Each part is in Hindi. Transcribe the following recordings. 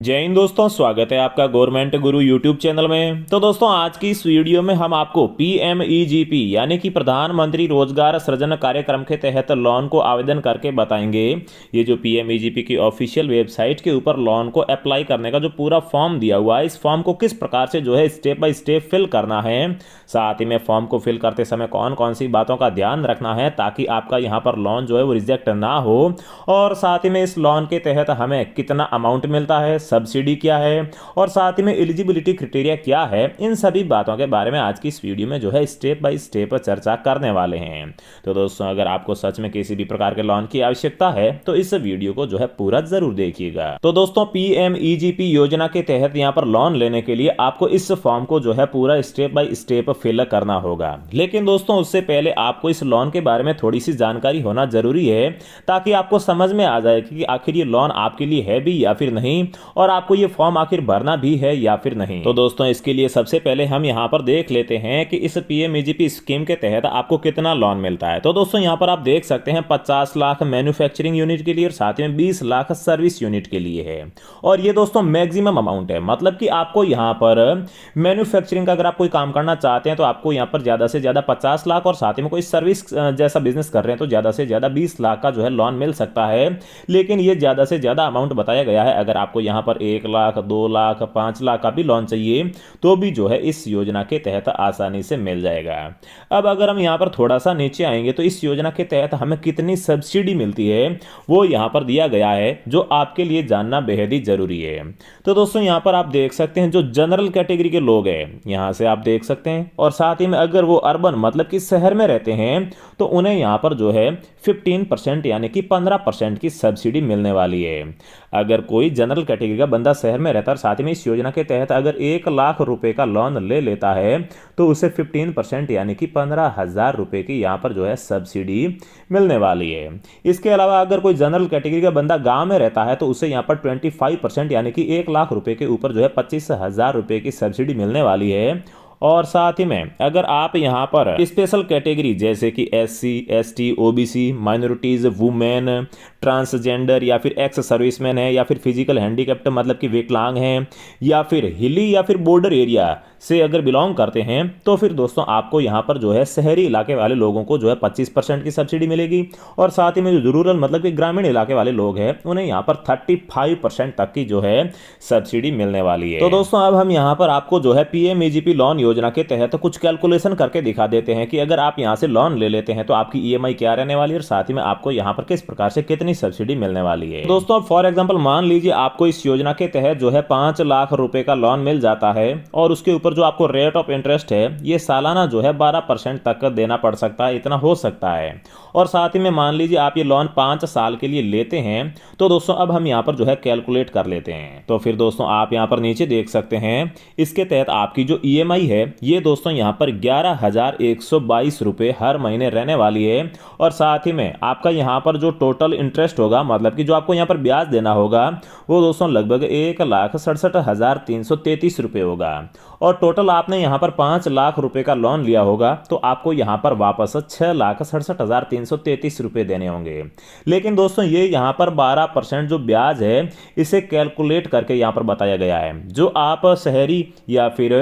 जय हिंद दोस्तों, स्वागत है आपका गवर्नमेंट गुरु यूट्यूब चैनल में। तो दोस्तों, आज की इस वीडियो में हम आपको पीएमईजीपी यानी कि प्रधानमंत्री रोजगार सृजन कार्यक्रम के तहत लोन को आवेदन करके बताएंगे। ये जो पीएमईजीपी की ऑफिशियल वेबसाइट के ऊपर लोन को अप्लाई करने का जो पूरा फॉर्म दिया हुआ है, इस फॉर्म को किस प्रकार से जो है स्टेप बाय स्टेप फिल करना है, साथ ही में फॉर्म को फिल करते समय कौन कौन सी बातों का ध्यान रखना है ताकि आपका यहाँ पर लोन जो है वो रिजेक्ट ना हो, और साथ ही में इस लोन के तहत हमें कितना अमाउंट मिलता है, सब्सिडी क्या है, और साथ ही में एलिजिबिलिटी क्राइटेरिया क्या है, इन सभी बातों के बारे में आज की इस वीडियो में जो है स्टेप बाय स्टेप चर्चा करने वाले हैं। तो दोस्तों, अगर आपको सच में किसी भी प्रकार के लोन की आवश्यकता है तो इस वीडियो को जो है पूरा जरूर देखिएगा। तो दोस्तों, पीएमईजीपी योजना के तहत यहाँ पर लोन लेने के लिए आपको इस फॉर्म को जो है पूरा स्टेप बाय स्टेप फिल करना होगा। लेकिन दोस्तों, उससे पहले आपको इस लोन के बारे में थोड़ी सी जानकारी होना जरूरी है ताकि आपको समझ में आ जाए कि आखिर ये लोन आपके लिए है भी या फिर नहीं, और आपको ये फॉर्म आखिर भरना भी है या फिर नहीं। तो दोस्तों, इसके लिए सबसे पहले हम यहाँ पर देख लेते हैं कि इस पीएमईजीपी स्कीम के तहत आपको कितना लोन मिलता है। तो दोस्तों, यहाँ पर आप देख सकते हैं 50 लाख मैन्युफैक्चरिंग यूनिट के लिए और साथ में 20 लाख सर्विस यूनिट के लिए है। और ये दोस्तों मैक्सिमम अमाउंट है, मतलब कि आपको यहाँ पर मैन्युफैक्चरिंग का अगर आप कोई काम करना चाहते हैं तो आपको यहाँ पर ज्यादा से ज्यादा 50 लाख, और साथ ही में कोई सर्विस जैसा बिजनेस कर रहे हैं तो ज्यादा से ज्यादा 20 लाख का जो है लोन मिल सकता है। लेकिन ये ज्यादा से ज्यादा अमाउंट बताया गया है। अगर आपको यहाँ पर 1 लाख, 2 लाख, 5 लाख का भी लोन चाहिए तो भी जो है इस योजना के तहत आसानी से मिल जाएगा। अब अगर हम यहाँ पर थोड़ा सा नीचे आएंगे तो इस योजना के तहत हमें कितनी सब्सिडी मिलती है वो यहाँ पर दिया गया है, जो आपके लिए जानना बेहद ही जरूरी है। तो दोस्तों, यहाँ पर आप देख सकते हैं जो जनरल कैटेगरी के लोग हैं, यहाँ से आप देख सकते हैं, और साथ ही में अगर वो अर्बन मतलब कि शहर में रहते हैं तो उन्हें यहाँ पर जो है 15% यानी कि 15% की सब्सिडी मिलने वाली है। अगर कोई जनरल कैटेगरी का बंदा शहर में रहता है, साथ ही में इस योजना के तहत अगर 1 लाख रुपए का लोन ले लेता है तो उसे 15% यानी कि 15,000 रुपए की यहाँ पर जो है सब्सिडी मिलने वाली है। इसके अलावा अगर कोई जनरल कैटेगरी का बंदा गांव में रहता है तो उसे यहाँ पर 25% यानी कि 1 लाख रुपए के ऊपर जो है 25,000 रुपए की सब्सिडी मिलने वाली है। और साथ ही में अगर आप यहाँ पर स्पेशल कैटेगरी जैसे कि SC, ST, OBC, minorities, women, transgender या फिर एक्स सर्विसमैन है, या फिर फिजिकल हैंडीकैप्ड मतलब कि विकलांग हैं, या फिर हिली या फिर बॉर्डर एरिया से अगर बिलोंग करते हैं तो फिर दोस्तों आपको यहाँ पर जो है शहरी इलाके वाले लोगों को जो है 25% की सब्सिडी मिलेगी, और साथ ही में जो रूरल मतलब कि ग्रामीण इलाके वाले लोग हैं उन्हें यहाँ पर 35% तक की जो है सब्सिडी मिलने वाली है। तो दोस्तों, अब हम यहाँ पर आपको जो है पीएमईजीपी लोन योजना के तहत कुछ कैलकुलेशन करके दिखा देते हैं कि अगर आप यहाँ से लोन ले लेते हैं तो आपकी ईएमआई क्या रहने वाली है, और साथ ही में आपको यहाँ पर किस प्रकार से कितनी सब्सिडी मिलने वाली है। दोस्तों, फॉर एग्जांपल मान लीजिए आपको इस योजना के तहत जो है 5 लाख रुपए का लोन मिल जाता है, और उसके ऊपर जो आपको रेट ऑफ इंटरेस्ट है ये सालाना जो है 12% तक देना पड़ सकता है, इतना हो सकता है। और साथ ही में मान लीजिए आप ये लोन 5 साल के लिए लेते हैं। तो दोस्तों, अब हम यहाँ पर जो है कैलकुलेट कर लेते हैं। तो फिर दोस्तों, आप यहाँ पर नीचे देख सकते हैं इसके तहत आपकी जो ईएमआई है ये दोस्तों यहाँ पर 11,122 रुपए हर महीने रहने वाली है। और साथ ही में आपका यहाँ पर जो टोटल इंटरेस्ट होगा, मतलब कि जो आपको यहाँ पर ब्याज देना होगा, वो दोस्तों लगभग 1,67,333 रुपए होगा। और टोटल आपने यहाँ पर 5 लाख रुपए का लोन लिया होगा तो आपको यहाँ पर वापस 6,67,333 रुपए देने होंगे। लेकिन दोस्तों, ये यहाँ पर 12% जो ब्याज है इसे कैलकुलेट करके यहाँ पर बताया गया है। जो आप शहरी या फिर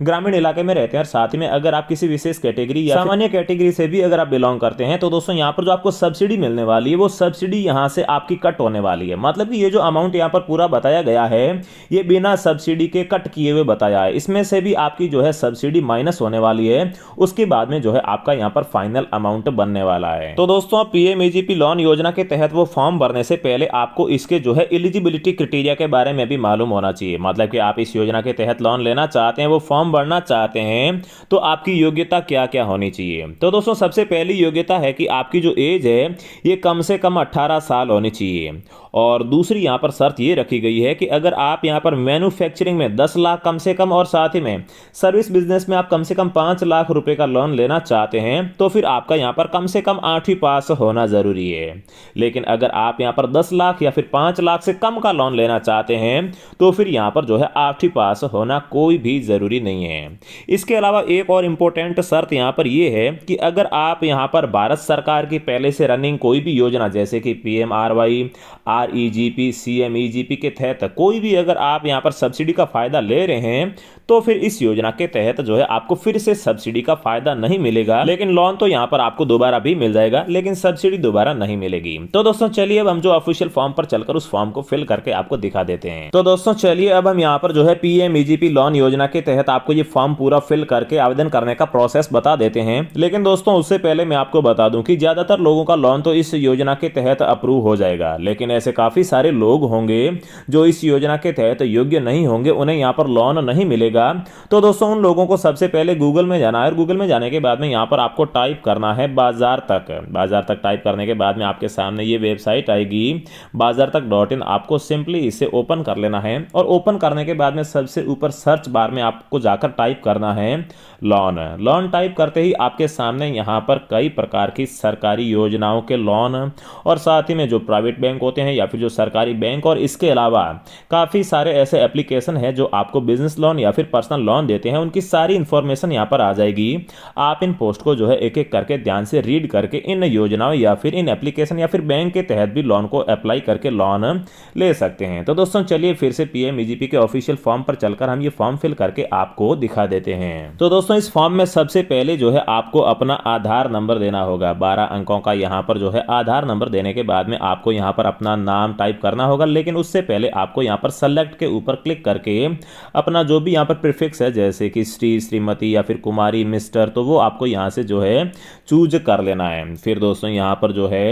ग्रामीण इलाके में रहते हैं, साथ ही में अगर आप किसी विशेष कैटेगरी या सामान्य कैटेगरी से भी अगर आप बिलोंग करते हैं, तो दोस्तों यहाँ पर जो आपको सब्सिडी मिलने वाली है वो सब्सिडी यहाँ से आपकी कट होने वाली है। मतलब कि ये जो अमाउंट यहाँ पर पूरा बताया गया है ये बिना सब्सिडी के कट किए हुए बताया है, इसमें से भी आपकी जो है सब्सिडी माइनस होने वाली है। उसके बाद में जो है आपका यहाँ पर फाइनल अमाउंट बनने वाला है। तो दोस्तों, पीएमईजीपी लोन योजना के तहत वो फॉर्म भरने से पहले आपको इसके जो है एलिजिबिलिटी क्राइटेरिया के बारे में भी मालूम होना चाहिए। मतलब कि आप इस योजना के तहत लोन लेना चाहते हैं, वो फॉर्म भरना चाहते हैं, तो आपकी योग्यता क्या क्या होनी चाहिए। तो दोस्तों, सबसे पहली योग्यता है कि आपकी जो एज है ये कम से कम 18 साल होनी चाहिए। और दूसरी यहाँ पर शर्त ये रखी गई है कि अगर आप यहाँ पर मैन्युफैक्चरिंग में 10 लाख कम से कम, और साथ ही में सर्विस बिजनेस में आप कम से कम 5 लाख रुपए का लोन लेना चाहते हैं, तो फिर आपका यहाँ पर कम से कम 8वीं पास होना जरूरी है। लेकिन अगर आप यहाँ पर 10 लाख या फिर 5 लाख से कम का लोन लेना चाहते हैं तो फिर यहाँ पर जो है 8वीं पास होना कोई भी जरूरी नहीं है। इसके अलावा एक और इंपॉर्टेंट शर्त यहाँ पर यह है कि अगर आप यहाँ पर भारत सरकार की पहले से रनिंग कोई भी योजना जैसे कि PMRY, REGP, CMEGP के तहत कोई भी अगर आप यहाँ पर सब्सिडी का फायदा ले रहे हैं तो फिर इस योजना के तहत जो है आपको फिर से सब्सिडी का फायदा नहीं मिलेगा, लेकिन लोन तो यहाँ पर आपको दोबारा भी मिल जाएगा, लेकिन सब्सिडी दोबारा नहीं मिलेगी। तो दोस्तों चलिए अब हम जो ऑफिशियल फॉर्म पर चलकर उस फॉर्म को फिल करके आपको दिखा देते हैं। तो दोस्तों चलिए अब हम यहाँ पर जो है PMEGP लोन योजना के तहत आपको ये फॉर्म पूरा फिल करके आवेदन करने का प्रोसेस बता देते हैं। लेकिन दोस्तों उससे पहले मैं आपको बता दूं कि ज्यादातर लोगों का लोन तो इस योजना के तहत अप्रूव हो जाएगा, लेकिन ऐसे काफी सारे लोग होंगे जो इस योजना के तहत योग्य नहीं होंगे, उन्हें यहाँ पर लोन नहीं मिलेगा। तो दोस्तों उन लोगों को सबसे पहले गूगल में जाना है और गूगल में जाने के बाद में यहाँ पर आपको टाइप करना है बाजार तक टाइप करने के बाद में आपके सामने ये वेबसाइट आएगी baazartak.in। आपको सिंपली इसे ओपन कर लेना है और ओपन करने के बाद में सबसे ऊपर सर्च बार में आपको जाकर टाइप करना है लोन टाइप करते ही आपके सामने यहाँ पर कई प्रकार की सरकारी योजनाओं के लोन और साथ ही में जो प्राइवेट बैंक होते हैं या फिर जो सरकारी बैंक और इसके अलावा काफ़ी सारे ऐसे एप्लीकेशन है जो आपको बिजनेस लोन या फिर पर्सनल लोन देते हैं, उनकी सारी इंफॉर्मेशन यहाँ पर आ जाएगी। आप इन पोस्ट को जो है एक एक करके ध्यान से रीड करके इन योजनाओं या फिर इन एप्लीकेशन या फिर बैंक के तहत भी लोन को अप्लाई करके लोन ले सकते हैं। तो दोस्तों चलिए फिर से PMEGP के ऑफिशियल फॉर्म पर चलकर हम ये फॉर्म फिल करके आपको दिखा देते हैं। तो दोस्तों इस फॉर्म में सबसे पहले जो है आपको अपना आधार नंबर देना होगा, 12 अंकों का यहाँ पर जो है आधार नंबर देने के बाद में आपको यहाँ पर अपना नाम टाइप करना होगा, लेकिन उससे पहले आपको यहाँ पर सेलेक्ट के ऊपर क्लिक करके अपना जो भी यहाँ पर प्रीफिक्स है जैसे कि श्री, श्रीमती या फिर कुमारी, मिस्टर, तो वो आपको यहाँ से जो है चूज कर लेना है। फिर दोस्तों यहाँ पर जो है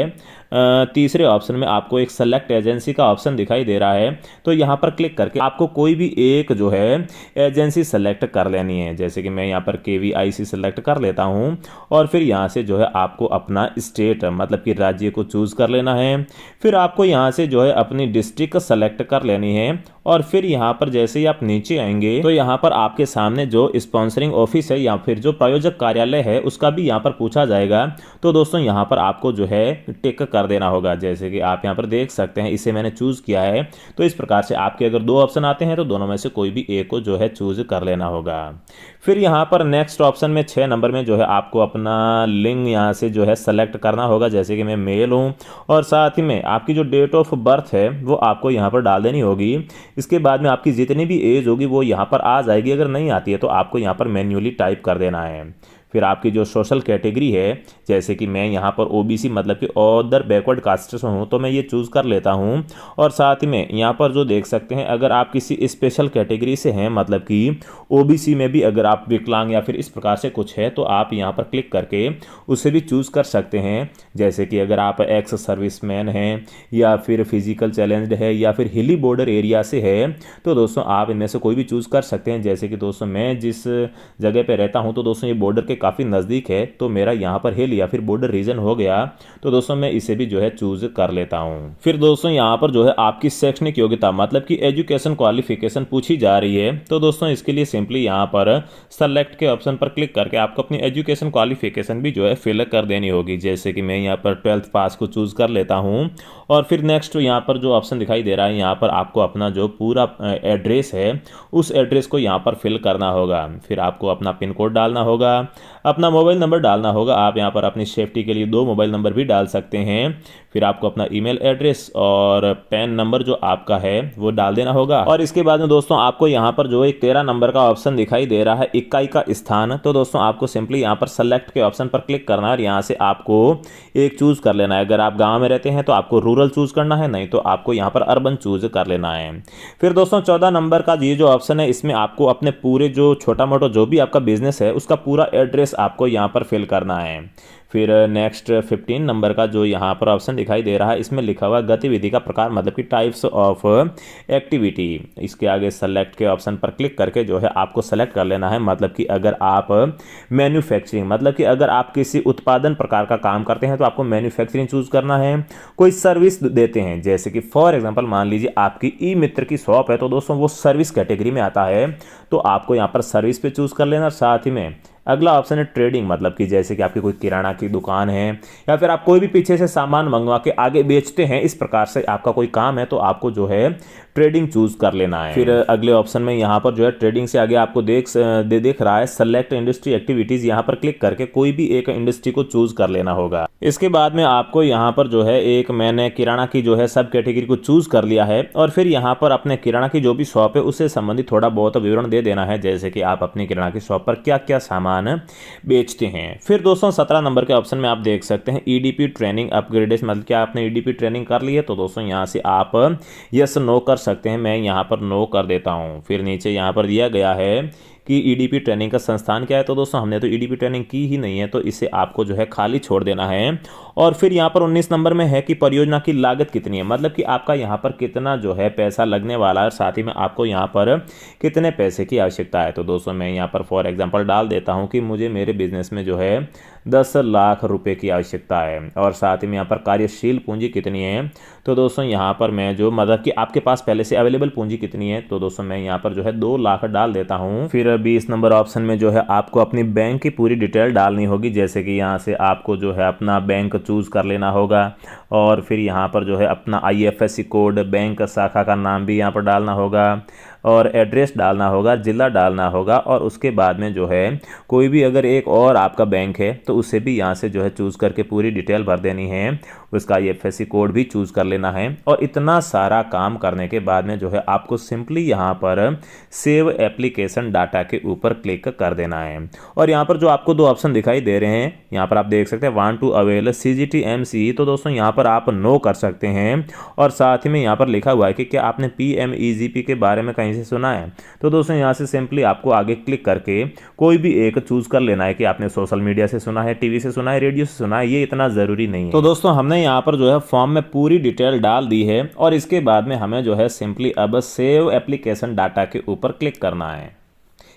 तीसरे ऑप्शन में आपको एक सेलेक्ट एजेंसी का ऑप्शन दिखाई दे रहा है, तो यहाँ पर क्लिक करके आपको कोई भी एक जो है एजेंसी सेलेक्ट कर लेनी है। जैसे कि मैं यहाँ पर KVIC सेलेक्ट कर लेता हूँ और फिर यहाँ से जो है आपको अपना स्टेट मतलब कि राज्य को चूज कर लेना है। फिर आपको यहाँ से जो है अपनी डिस्ट्रिक्ट सेलेक्ट कर लेनी है और फिर यहाँ पर जैसे ही आप नीचे आएंगे तो यहाँ पर आपके सामने जो स्पॉन्सरिंग ऑफिस है या फिर जो प्रायोजक कार्यालय है उसका भी यहाँ पर पूछा जाएगा। तो दोस्तों यहाँ पर आपको जो है टिक कर देना होगा, जैसे कि आप यहाँ पर देख सकते हैं इसे मैंने चूज किया है। तो इस प्रकार से आपके अगर दो ऑप्शन आते हैं तो दोनों में से कोई भी एक को जो है चूज कर लेना होगा। फिर यहाँ पर नेक्स्ट ऑप्शन में 6 नंबर में जो है आपको अपना लिंग यहाँ से जो है सेलेक्ट करना होगा, जैसे कि मैं मेल हूँ और साथ ही में आपकी जो डेट ऑफ बर्थ है वो आपको यहाँ पर डाल देनी होगी। इसके बाद में आपकी जितनी भी एज होगी वो यहाँ पर आ जाएगी, अगर नहीं आती है तो आपको यहाँ पर मैन्युअली टाइप कर देना है। फिर आपकी जो सोशल कैटेगरी है जैसे कि मैं यहाँ पर OBC मतलब कि अदर बैकवर्ड कास्ट से हूँ तो मैं ये चूज़ कर लेता हूँ। और साथ ही में यहाँ पर जो देख सकते हैं अगर आप किसी स्पेशल कैटेगरी से हैं मतलब कि OBC में भी अगर आप विकलांग या फिर इस प्रकार से कुछ है तो आप यहाँ पर क्लिक करके उसे भी चूज़ कर सकते हैं। जैसे कि अगर आप एक्स सर्विसमैन हैं या फिर फिजिकल चैलेंज्ड है या फिर हिली बॉर्डर एरिया से है तो दोस्तों आप इनमें से कोई भी चूज़ कर सकते हैं। जैसे कि दोस्तों मैं जिस जगह पे रहता हूं तो दोस्तों ये बॉर्डर के काफ़ी नज़दीक है तो मेरा यहाँ पर हिल या फिर बॉर्डर रीजन हो गया, तो दोस्तों मैं इसे भी जो है चूज कर लेता हूँ। फिर दोस्तों यहाँ पर जो है आपकी शैक्षणिक योग्यता मतलब कि एजुकेशन क्वालिफिकेशन पूछी जा रही है। तो दोस्तों इसके लिए सिंपली यहाँ पर सेलेक्ट के ऑप्शन पर क्लिक करके आपको अपनी एजुकेशन क्वालिफिकेशन भी जो है फिल कर देनी होगी। जैसे कि मैं यहाँ पर 12th पास को चूज कर लेता हूँ और फिर नेक्स्ट यहाँ पर जो ऑप्शन दिखाई दे रहा है यहाँ पर आपको अपना जो पूरा एड्रेस है उस एड्रेस को यहाँ पर फिल करना होगा। फिर आपको अपना पिन कोड डालना होगा, अपना मोबाइल नंबर डालना होगा। आप यहाँ पर अपनी सेफ्टी के लिए 2 मोबाइल नंबर भी डाल सकते हैं। फिर आपको अपना ईमेल एड्रेस और पैन नंबर जो आपका है वो डाल देना होगा। और इसके बाद में दोस्तों आपको यहाँ पर जो एक 13 नंबर का ऑप्शन दिखाई दे रहा है इकाई का स्थान, तो दोस्तों आपको सिंपली यहाँ पर सेलेक्ट के ऑप्शन पर क्लिक करना है और यहाँ से आपको एक चूज कर लेना है। अगर आप गाँव में रहते हैं तो आपको रूरल चूज करना है, नहीं तो आपको यहाँ पर अर्बन चूज कर लेना है। फिर दोस्तों 14 नंबर का ये जो ऑप्शन है इसमें आपको अपने पूरे जो छोटा मोटा जो भी आपका बिजनेस है उसका पूरा एड्रेस आपको यहाँ पर फिल करना है। फिर नेक्स्ट 15 नंबर का जो यहाँ पर ऑप्शन दिखाई दे रहा है इसमें लिखा हुआ गतिविधि का प्रकार मतलब कि टाइप्स ऑफ एक्टिविटी। इसके आगे सेलेक्ट के ऑप्शन पर क्लिक करके जो है आपको सेलेक्ट कर लेना है। मतलब कि अगर आप मैन्युफैक्चरिंग मतलब कि अगर आप किसी उत्पादन प्रकार का काम करते हैं तो आपको मैन्युफैक्चरिंग चूज करना है। कोई सर्विस देते हैं जैसे कि फॉर एग्जांपल मान लीजिए आपकी ई मित्र की शॉप है तो दोस्तों वो सर्विस कैटेगरी में आता है, तो आपको यहाँ पर सर्विस पे चूज कर लेना। साथ ही में अगला ऑप्शन है ट्रेडिंग मतलब कि जैसे कि आपकी कोई किराना की दुकान है या फिर आप कोई भी पीछे से सामान मंगवा के आगे बेचते हैं, इस प्रकार से आपका कोई काम है तो आपको जो है ट्रेडिंग चूज कर लेना है। फिर अगले ऑप्शन में यहाँ पर जो है ट्रेडिंग से आगे आपको देख रहा है सेलेक्ट इंडस्ट्री एक्टिविटीज, यहाँ पर क्लिक करके कोई भी एक इंडस्ट्री को चूज कर लेना होगा। इसके बाद में आपको यहाँ पर जो है मैंने किराना की जो है सब कैटेगरी को चूज कर लिया है और फिर यहाँ पर अपने किराना की जो भी शॉप है उससे संबंधित थोड़ा बहुत विवरण दे देना है, जैसे कि आप अपनी किराना की शॉप पर क्या क्या सामान बेचते हैं। फिर दोस्तों 17 नंबर के ऑप्शन में आप देख सकते हैं ईडीपी ट्रेनिंग अपग्रेडेशन, मतलब क्या आपने ईडीपी ट्रेनिंग कर ली है, तो दोस्तों यहाँ से आप यस नो कर सकते हैं। मैं यहाँ पर नो कर देता हूँ। फिर नीचे यहाँ पर दिया गया है कि ईडीपी ट्रेनिंग का संस्थान क्या है, तो दोस्तों हमने तो ईडीपी ट्रेनिंग की ही नहीं है, तो इसे आपको जो है खाली छोड़ देना है। और फिर यहाँ पर 19 नंबर में है कि परियोजना की लागत कितनी है, मतलब कि आपका यहाँ पर कितना जो है पैसा लगने वाला है, साथ ही में आपको यहाँ पर कितने पैसे की आवश्यकता है। तो दोस्तों मैं यहाँ पर फॉर एग्जांपल डाल देता हूँ कि मुझे मेरे बिजनेस में जो है 10 लाख रुपए की आवश्यकता है और साथ ही में यहाँ पर कार्यशील पूंजी कितनी है, तो दोस्तों यहाँ पर मैं जो मतलब कि आपके पास पहले से अवेलेबल पूंजी कितनी है, तो दोस्तों मैं यहाँ पर जो है 2 लाख डाल देता हूँ। फिर 20 नंबर ऑप्शन में जो है आपको अपनी बैंक की पूरी डिटेल डालनी होगी, जैसे कि यहाँ से आपको जो है अपना बैंक चूज कर लेना होगा और फिर यहाँ पर जो है अपना IFSC कोड, बैंक शाखा का नाम भी यहाँ पर डालना होगा और एड्रेस डालना होगा, ज़िला डालना होगा और उसके बाद में जो है कोई भी अगर एक और आपका बैंक है तो उसे भी यहाँ से जो है चूज़ करके पूरी डिटेल भर देनी है, उसका IFSC कोड भी चूज़ कर लेना है। और इतना सारा काम करने के बाद में जो है आपको सिंपली यहाँ पर सेव एप्लीकेशन डाटा के ऊपर क्लिक कर देना है। और यहाँ पर जो आपको 2 ऑप्शन दिखाई दे रहे हैं, यहाँ पर आप देख सकते हैं want to avail CGT MCE, तो दोस्तों यहाँ पर आप नो कर सकते हैं। और साथ ही में यहाँ पर लिखा हुआ है कि क्या आपने PMEGP के बारे में कहीं से सुना है, तो दोस्तों यहाँ से सिंपली आपको आगे क्लिक करके कोई भी एक चूज कर लेना है कि आपने सोशल मीडिया से सुना है, टीवी से सुना है, रेडियो से सुना है, ये इतना जरूरी नहीं है। तो दोस्तों हमने यहाँ पर जो है फॉर्म में पूरी डिटेल डाल दी है और इसके बाद में हमें जो है सिंपली अब सेव एप्लीकेशन डाटा के ऊपर क्लिक करना है।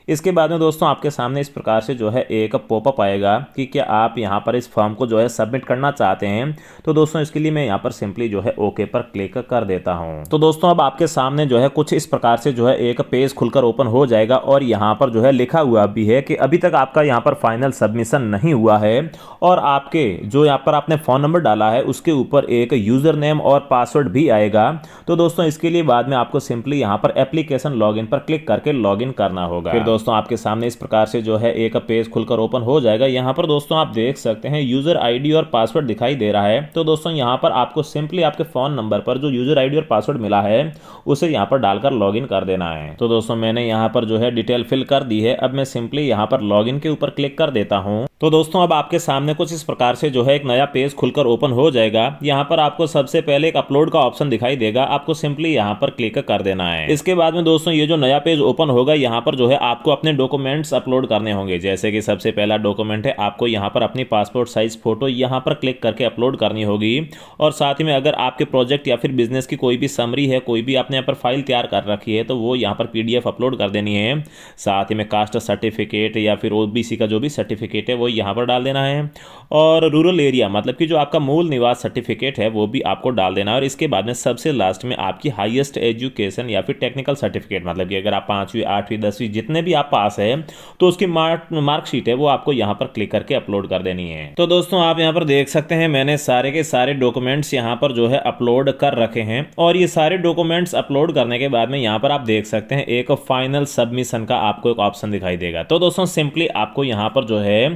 इसके बाद में दोस्तों आपके सामने इस प्रकार से जो है एक पॉपअप आएगा कि क्या आप यहाँ पर इस फॉर्म को जो है सबमिट करना चाहते हैं, तो दोस्तों इसके लिए मैं यहाँ पर सिंपली जो है ओके पर क्लिक कर देता हूँ। तो दोस्तों अब आपके सामने जो है कुछ इस प्रकार से जो है एक पेज खुलकर ओपन हो जाएगा और यहाँ पर जो है लिखा हुआ भी है कि अभी तक आपका यहाँ पर फाइनल सबमिशन नहीं हुआ है और आपके जो यहाँ पर आपने फोन नंबर डाला है उसके ऊपर एक यूजर नेम और पासवर्ड भी आएगा। तो दोस्तों इसके लिए बाद में आपको सिंपली यहाँ पर एप्लीकेशन लॉगिन पर क्लिक करके लॉगिन करना होगा। फिर दोस्तों आपके सामने इस प्रकार से जो है एक पेज खुलकर ओपन हो जाएगा। यहाँ पर दोस्तों आप देख सकते हैं यूजर आईडी और पासवर्ड दिखाई दे रहा है। तो दोस्तों यहाँ पर आपको सिंपली आपके फोन नंबर पर जो यूजर आईडी और पासवर्ड मिला है उसे यहाँ पर डालकर लॉगिन कर देना है। तो दोस्तों मैंने यहाँ पर जो है डिटेल फिल कर दी है। अब मैं सिंपली यहाँ पर लॉगिन के ऊपर क्लिक कर देता हूँ। तो दोस्तों अब आपके सामने कुछ इस प्रकार से जो है एक नया पेज खुलकर ओपन हो जाएगा। यहाँ पर आपको सबसे पहले एक अपलोड का ऑप्शन दिखाई देगा, आपको सिंपली यहाँ पर क्लिक कर देना है। इसके बाद में दोस्तों ये जो नया पेज ओपन होगा यहाँ पर जो है आपको अपने डॉक्यूमेंट्स अपलोड करने होंगे। जैसे कि सबसे पहला डॉक्यूमेंट है आपको यहाँ पर अपनी पासपोर्ट साइज फोटो यहाँ पर क्लिक करके अपलोड करनी होगी और साथ ही में अगर आपके प्रोजेक्ट या फिर बिजनेस की कोई भी समरी है, कोई भी आपने यहाँ पर फाइल तैयार कर रखी है तो वो यहाँ पर PDF अपलोड कर देनी है। साथ ही में कास्ट सर्टिफिकेट या फिर OBC का जो भी सर्टिफिकेट है वो यहाँ पर डाल देना है और रूरल एरिया मतलब कि जो आपका मूल निवास सर्टिफिकेट है वो भी आपको डाल देना है। और इसके बाद में सबसे लास्ट में आपकी हाईएस्ट एजुकेशन या फिर टेक्निकल सर्टिफिकेट मतलब कि अगर आप 5वीं 8वीं 10वीं जितने भी आप पास है तो उसकी मार्कशीट है वो आपको यहाँ पर क्लिक करके अपलोड कर देनी है। तो दोस्तों आप यहाँ पर देख सकते हैं मैंने सारे के सारे डॉक्यूमेंट्स यहाँ पर जो है अपलोड कर रखे हैं और ये सारे डॉक्यूमेंट्स अपलोड करने के बाद में यहाँ पर आप देख सकते हैं एक फाइनल सबमिशन का आपको एक ऑप्शन दिखाई देगा। तो दोस्तों सिंपली आपको यहाँ पर जो है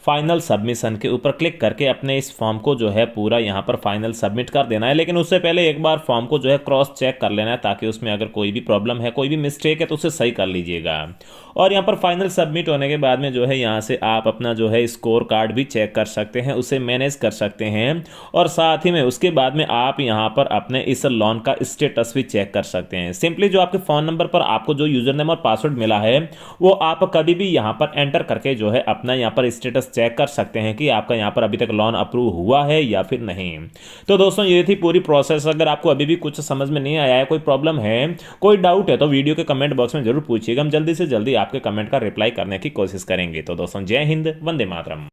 फाइनल सबमिशन के ऊपर क्लिक करके अपने इस फॉर्म को जो है पूरा यहाँ पर फाइनल सबमिट कर देना है। लेकिन उससे पहले एक बार फॉर्म को जो है क्रॉस चेक कर लेना है ताकि उसमें अगर कोई भी प्रॉब्लम है, कोई भी मिस्टेक है तो उसे सही कर लीजिएगा। और यहाँ पर फाइनल सबमिट होने के बाद में जो है यहाँ से आप अपना जो है स्कोर कार्ड भी चेक कर सकते हैं, उसे मैनेज कर सकते हैं और साथ ही में उसके बाद में आप यहाँ पर अपने इस लोन का स्टेटस भी चेक कर सकते हैं। सिंपली जो आपके फोन नंबर पर आपको जो यूजर नेम और पासवर्ड मिला है वो आप कभी भी यहाँ पर एंटर करके जो है अपना यहाँ पर स्टेटस चेक कर सकते हैं कि आपका यहाँ पर अभी तक लोन अप्रूव हुआ है या फिर नहीं। तो दोस्तों ये थी पूरी प्रोसेस। अगर आपको अभी भी कुछ समझ में नहीं आया है, कोई प्रॉब्लम है, कोई डाउट है तो वीडियो के कमेंट बॉक्स में जरूर पूछिएगा। हम जल्दी से जल्दी आपके कमेंट का रिप्लाई करने की कोशिश करेंगे। तो दोस्तों जय हिंद, वंदे मातरम।